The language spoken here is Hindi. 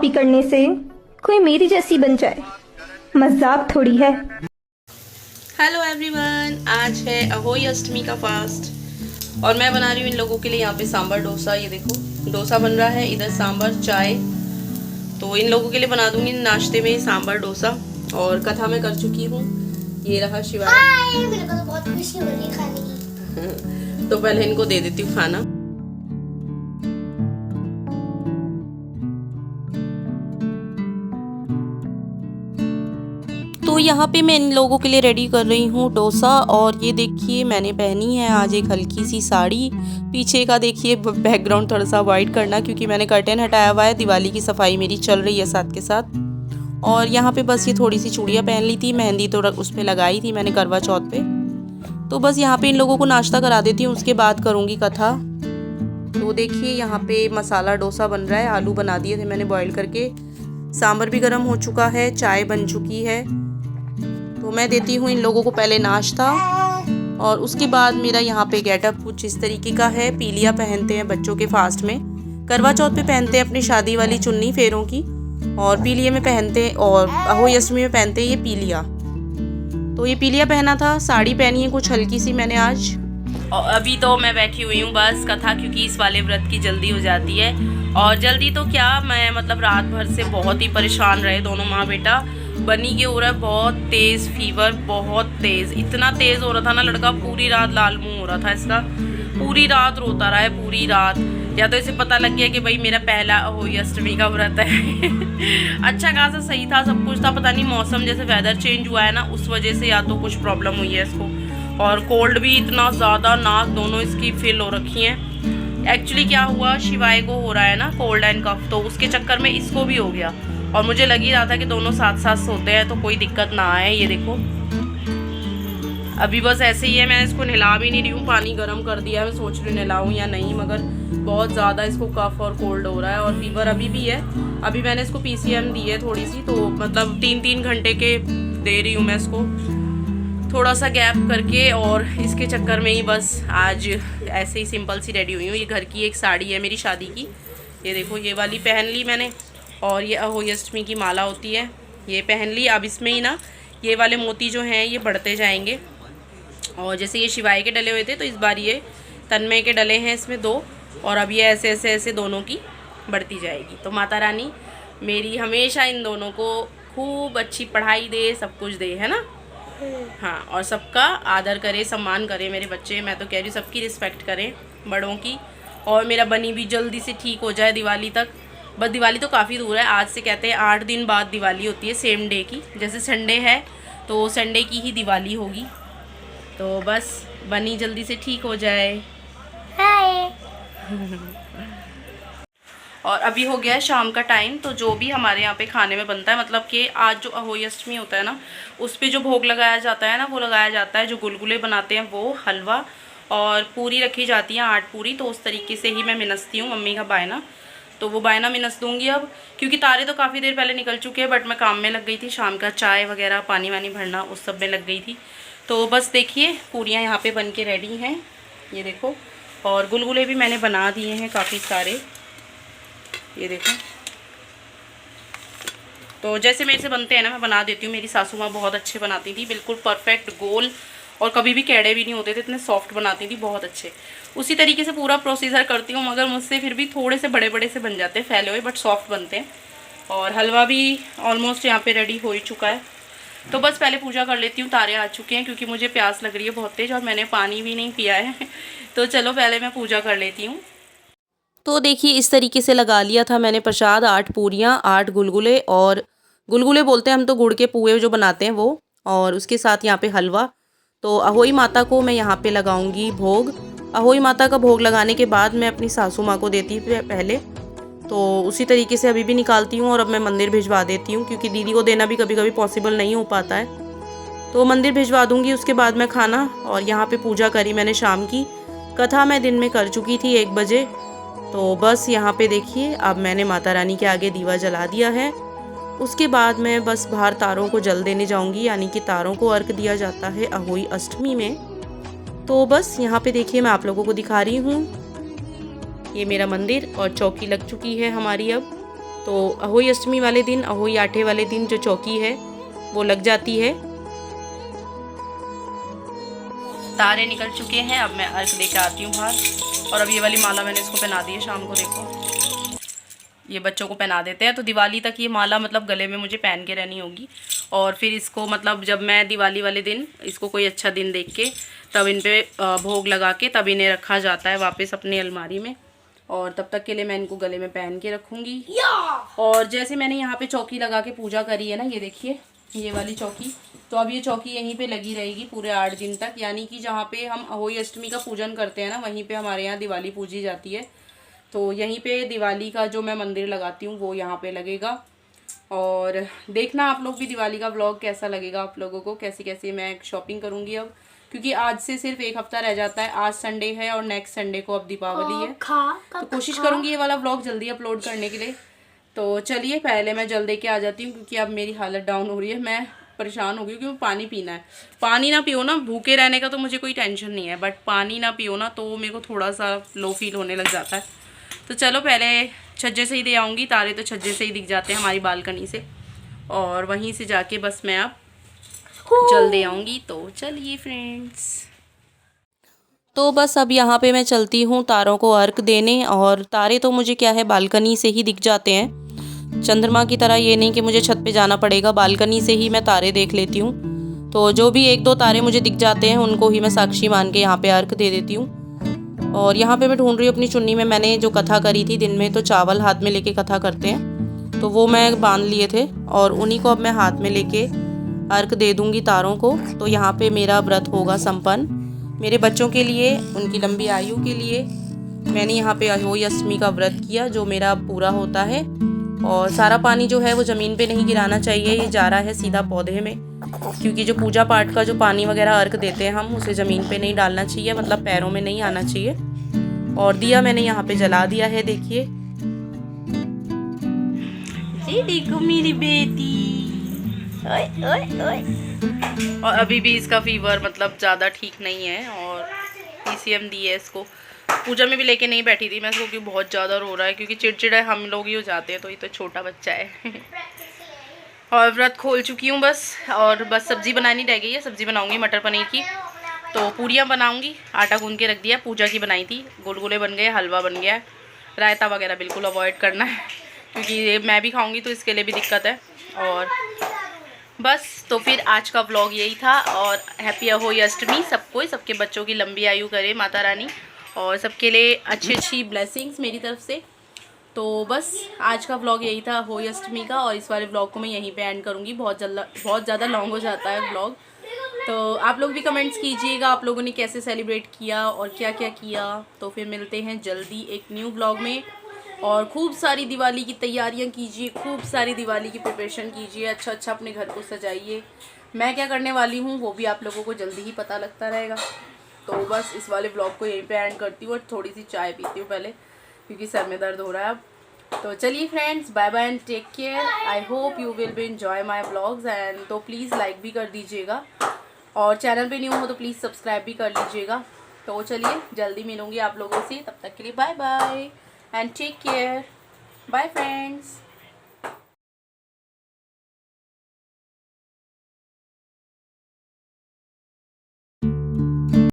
कॉपी करने से कोई मेरी जैसी बन जाए, मजाक थोड़ी है। हेलो एवरीवन, आज है अहोई अष्टमी का फास्ट और मैं बना रही हूँ इन लोगों के लिए यहाँ पे सांभर डोसा। ये देखो डोसा बन रहा है, इधर सांभर चाय। तो इन लोगों के लिए बना दूंगी नाश्ते में सांभर डोसा। और कथा में कर चुकी हूँ। ये रहा शिवाय। मेरे को तो बहुत खुशी हो रही है खाने की। तो पहले इनको दे देती हूँ खाना। तो यहाँ पे मैं इन लोगों के लिए रेडी कर रही हूँ डोसा। और ये देखिए मैंने पहनी है आज एक हल्की सी साड़ी। पीछे का देखिए बैकग्राउंड थोड़ा सा वाइट करना, क्योंकि मैंने कर्टेन हटाया हुआ है। दिवाली की सफाई मेरी चल रही है साथ के साथ। और यहाँ पे बस ये थोड़ी सी चूड़ियाँ पहन ली थी, मेहंदी तो उस पर लगाई थी मैंने करवा चौथ पे। तो बस यहाँ पे इन लोगों को नाश्ता करा देती हूँ, उसके बाद करूँगी कथा। तो देखिए यहाँ पे मसाला डोसा बन रहा है। आलू बना दिए थे मैंने बॉईल करके। सांभर भी गर्म हो चुका है, चाय बन चुकी है। तो मैं देती हूँ इन लोगों को पहले नाश्ता। और उसके बाद मेरा यहाँ पे गेटअप कुछ इस तरीके का है। पीलिया पहनते हैं बच्चों के फास्ट में, करवा चौथ पे पहनते हैं अपनी शादी वाली चुन्नी फेरों की, और पीलिया में पहनते हैं, और अहोई अष्टमी में पहनते हैं ये पीलिया। तो ये पीलिया पहना था। साड़ी पहनी है कुछ हल्की सी मैंने आज। और अभी तो मैं बैठी हुई हूँ बस कथा, क्योंकि इस वाले व्रत की जल्दी हो जाती है। और जल्दी तो क्या, मैं मतलब रात भर से बहुत ही परेशान रहे दोनों माँ बेटा। बनी के हो रहा है बहुत तेज़ फीवर, बहुत तेज़, इतना तेज़ हो रहा था ना, लड़का पूरी रात लाल मुंह हो रहा था इसका। पूरी रात रोता रहा है, पूरी रात। या तो इसे पता लग गया कि भाई मेरा पहला अहोई अष्टमी का व्रत है। अच्छा खासा सही था, सब कुछ था। पता नहीं मौसम जैसे वेदर चेंज हुआ है ना, उस वजह से या तो कुछ प्रॉब्लम हुई है इसको। और कोल्ड भी इतना ज़्यादा, नाक दोनों इसकी फिल हो रखी हैं। एक्चुअली क्या हुआ, शिवाय को हो रहा है ना कोल्ड एंड कफ, तो उसके चक्कर में इसको भी हो गया। और मुझे लग ही रहा था कि दोनों साथ साथ सोते हैं तो कोई दिक्कत ना आए। ये देखो अभी बस ऐसे ही है। मैं इसको नहला भी नहीं रही हूँ, पानी गर्म कर दिया है। मैं सोच रही हूँ नहलाऊँ या नहीं, मगर बहुत ज़्यादा इसको कफ और कोल्ड हो रहा है। और फीवर अभी भी है। अभी मैंने इसको PCM दी है थोड़ी सी, तो मतलब 3-3 घंटे के दे रही हूँ मैं इसको, थोड़ा सा गैप करके। और इसके चक्कर में ही बस आज ऐसे ही सिंपल सी रेडी हुई हूँ। ये घर की एक साड़ी है मेरी शादी की, ये देखो ये वाली पहन ली मैंने। और ये अहोई अष्टमी की माला होती है, ये पहन ली। अब इसमें ही ना ये वाले मोती जो हैं ये बढ़ते जाएंगे। और जैसे ये शिवाय के डले हुए थे, तो इस बार ये तन्मय के डले हैं इसमें 2। और अब ये ऐसे ऐसे ऐसे दोनों की बढ़ती जाएगी। तो माता रानी मेरी हमेशा इन दोनों को खूब अच्छी पढ़ाई दे, सब कुछ दे, है ना। हाँ, और सबका आदर करे, सम्मान करे मेरे बच्चे। मैं तो कह रही हूँ सबकी रिस्पेक्ट करें, बड़ों की। और मेरा बनी भी जल्दी से ठीक हो जाए दिवाली तक। बस दिवाली तो काफ़ी दूर है, आज से कहते हैं 8 दिन बाद दिवाली होती है, सेम डे की। जैसे संडे है तो संडे की ही दिवाली होगी। तो बस बनी जल्दी से ठीक हो जाए। हाय। और अभी हो गया है शाम का टाइम। तो जो भी हमारे यहाँ पे खाने में बनता है, मतलब कि आज जो अहोई अष्टमी होता है ना, उस पे जो भोग लगाया जाता है ना, वो लगाया जाता है। जो गुलगुले बनाते हैं वो, हलवा और पूरी रखी जाती है, 8 पूरी। तो उस तरीके से ही मैं मिनसती हूँ, मम्मी का बायना। तो वो बायना मिनस दूँगी अब, क्योंकि तारे तो काफ़ी देर पहले निकल चुके हैं। बट मैं काम में लग गई थी, शाम का चाय वगैरह पानी वानी भरना उस सब में लग गई थी। तो बस देखिए पूरियाँ यहाँ पे बन के रेडी हैं, ये देखो। और गुलगुले भी मैंने बना दिए हैं काफ़ी सारे, ये देखो। तो जैसे मेरे से बनते हैं ना, मैं बना देती हूँ। मेरी सासू माँ बहुत अच्छे बनाती थी, बिल्कुल परफेक्ट गोल, और कभी भी कैड़े भी नहीं होते थे, इतने सॉफ्ट बनाती थी, बहुत अच्छे। उसी तरीके से पूरा प्रोसीजर करती हूँ, मगर मुझसे फिर भी थोड़े से बड़े बड़े से बन जाते हैं, फैले हुए, बट सॉफ्ट बनते हैं। और हलवा भी ऑलमोस्ट यहाँ पे रेडी हो ही चुका है। तो बस पहले पूजा कर लेती हूँ। तारे आ चुके हैं, क्योंकि मुझे प्यास लग रही है बहुत तेज, और मैंने पानी भी नहीं पिया है। तो चलो पहले मैं पूजा कर लेती हूँ। तो देखिए इस तरीके से लगा लिया था मैंने प्रसाद, 8 पूरियाँ, 8 गुलगुले। और गुलगुले बोलते हैं हम तो गुड़ के पुए जो बनाते हैं वो, और उसके साथ यहाँ पे हलवा। तो अहोई माता को मैं यहाँ पे लगाऊंगी भोग। अहोई माता का भोग लगाने के बाद मैं अपनी सासू माँ को देती पहले। तो उसी तरीके से अभी भी निकालती हूँ, और अब मैं मंदिर भिजवा देती हूँ, क्योंकि दीदी को देना भी कभी कभी पॉसिबल नहीं हो पाता है। तो मंदिर भिजवा दूँगी, उसके बाद मैं खाना। और यहाँ पे पूजा करी मैंने शाम की। कथा मैं दिन में कर चुकी थी 1 बजे। तो बस यहाँ पे देखिए अब मैंने माता रानी के आगे दीवा जला दिया है। उसके बाद मैं बस बाहर तारों को जल देने जाऊंगी, यानी कि तारों को अर्घ दिया जाता है अहोई अष्टमी में। तो बस यहाँ पे देखिए मैं आप लोगों को दिखा रही हूँ, ये मेरा मंदिर, और चौकी लग चुकी है हमारी अब। तो अहोई अष्टमी वाले दिन, अहोई आठे वाले दिन जो चौकी है वो लग जाती है। तारे निकल चुके हैं, अब मैं अर्घ लेके आती हूँ बाहर। और अब ये वाली माला मैंने इसको पहना दी है शाम को, देखो ये बच्चों को पहना देते हैं। तो दिवाली तक ये माला मतलब गले में मुझे पहन के रहनी होगी। और फिर इसको मतलब जब मैं दिवाली वाले दिन इसको कोई अच्छा दिन देख के तब इन पे भोग लगा के तब इन्हें रखा जाता है वापस अपनी अलमारी में। और तब तक के लिए मैं इनको गले में पहन के रखूँगी। और जैसे मैंने यहाँ पे चौकी लगा के पूजा करी है ना, ये देखिए ये वाली चौकी, तो अब ये चौकी यहीं पे लगी रहेगी पूरे 8 दिन तक। यानी कि जहाँ पे हम अहोई अष्टमी का पूजन करते हैं ना, वहीं पे हमारे यहाँ दिवाली पूजी जाती है। तो यहीं पे दिवाली का जो मैं मंदिर लगाती हूँ वो यहाँ पे लगेगा। और देखना आप लोग भी दिवाली का व्लॉग कैसा लगेगा आप लोगों को, कैसे कैसे मैं शॉपिंग करूँगी अब, क्योंकि आज से सिर्फ 1 हफ्ता रह जाता है। आज संडे है और नेक्स्ट संडे को अब दीपावली है। तो कोशिश करूँगी ये वाला व्लॉग जल्दी अपलोड करने के लिए। तो चलिए पहले मैं जल्द दे के आ जाती हूँ, क्योंकि अब मेरी हालत डाउन हो रही है। मैं परेशान हो गई क्योंकि पानी पीना है। पानी ना पियो ना, भूखे रहने का तो मुझे कोई टेंशन नहीं है, बट पानी ना पियो ना तो मेरे को थोड़ा सा लो फील होने लग जाता है। तो चलो पहले छज्जे से ही दे आऊँगी। तारे तो छज्जे से ही दिख जाते हैं हमारी बालकनी से, और वहीं से जाके बस मैं अब जल्द दे आऊँगी। तो चलिए फ्रेंड्स, तो बस अब यहाँ पे मैं चलती हूँ तारों को अर्घ देने। और तारे तो मुझे क्या है बालकनी से ही दिख जाते हैं, चंद्रमा की तरह ये नहीं कि मुझे छत पे जाना पड़ेगा, बालकनी से ही मैं तारे देख लेती हूँ। तो जो भी 1-2 तारे मुझे दिख जाते हैं उनको ही मैं साक्षी मान के यहाँ पे अर्घ दे देती हूँ। और यहाँ पे मैं ढूंढ रही हूँ अपनी चुन्नी में, मैंने जो कथा करी थी दिन में, तो चावल हाथ में लेके कथा करते हैं, तो वो मैं बांध लिए थे और उन्हीं को अब मैं हाथ में लेके अर्घ दे दूँगी तारों को। तो यहाँ पे मेरा व्रत होगा संपन्न। मेरे बच्चों के लिए, उनकी लंबी आयु के लिए मैंने यहाँ पे अहोई अष्टमी का व्रत किया, जो मेरा पूरा होता है। और सारा पानी जो है वो ज़मीन पे नहीं गिराना चाहिए, ये जा रहा है सीधा पौधे में, क्योंकि जो पूजा पाठ का जो पानी वगैरह अर्घ देते हैं हम, उसे ज़मीन पे नहीं डालना चाहिए, मतलब पैरों में नहीं आना चाहिए। और दिया मैंने यहाँ पे जला दिया है, देखिए ये देखो मेरी बेटी। ओए ओए ओए। और अभी भी इसका फीवर मतलब ज़्यादा ठीक नहीं है, और PCM दी है इसको। पूजा में भी लेके नहीं बैठी थी मैं इसको, क्योंकि बहुत ज़्यादा रो रहा है, क्योंकि चिड़चिड़ा हम लोग ही हो जाते हैं, तो ये तो छोटा बच्चा है। और व्रत खोल चुकी हूँ बस, और बस सब्ज़ी बनानी रह गई है। सब्ज़ी बनाऊँगी मटर पनीर की, तो पूरियाँ बनाऊँगी। आटा गूंद के रख दिया, पूजा की बनाई थी, गुलगुले बन गए, हलवा बन गया। रायता वगैरह बिल्कुल अवॉइड करना है, क्योंकि मैं भी खाऊँगी तो इसके लिए भी दिक्कत है। और बस तो फिर आज का व्लॉग यही था। और हैप्पी अहोई अष्टमी सबको, सबके बच्चों की लंबी आयु करे माता रानी, और सबके लिए अच्छी अच्छी ब्लेसिंग्स मेरी तरफ से। तो बस आज का व्लॉग यही था अहोई अष्टमी का, और इस वाले व्लॉग को मैं यहीं पे एंड करूँगी। बहुत ज़्यादा लॉन्ग हो जाता है व्लॉग। तो आप लोग भी कमेंट्स कीजिएगा आप लोगों ने कैसे सेलिब्रेट किया और क्या क्या किया। तो फिर मिलते हैं जल्दी एक न्यू व्लॉग में। और खूब सारी दिवाली की तैयारियां कीजिए, खूब सारी दिवाली की प्रिपरेशन कीजिए, अच्छा अच्छा अपने घर को सजाइए। मैं क्या करने वाली हूँ वो भी आप लोगों को जल्दी ही पता लगता रहेगा। तो बस इस वाले व्लॉग को यहीं पे एंड करती हूँ, और थोड़ी सी चाय पीती हूँ पहले, क्योंकि सर में दर्द हो रहा है अब। तो चलिए friends, bye bye and take care. I hope you will be enjoy my vlogs. And तो प्लीज़ लाइक भी कर दीजिएगा, और चैनल पे न्यू हो तो प्लीज़ सब्सक्राइब भी कर लीजिएगा। तो चलिए जल्दी मिलूँगी आप लोगों से, तब तक के लिए bye bye and take care. Bye friends.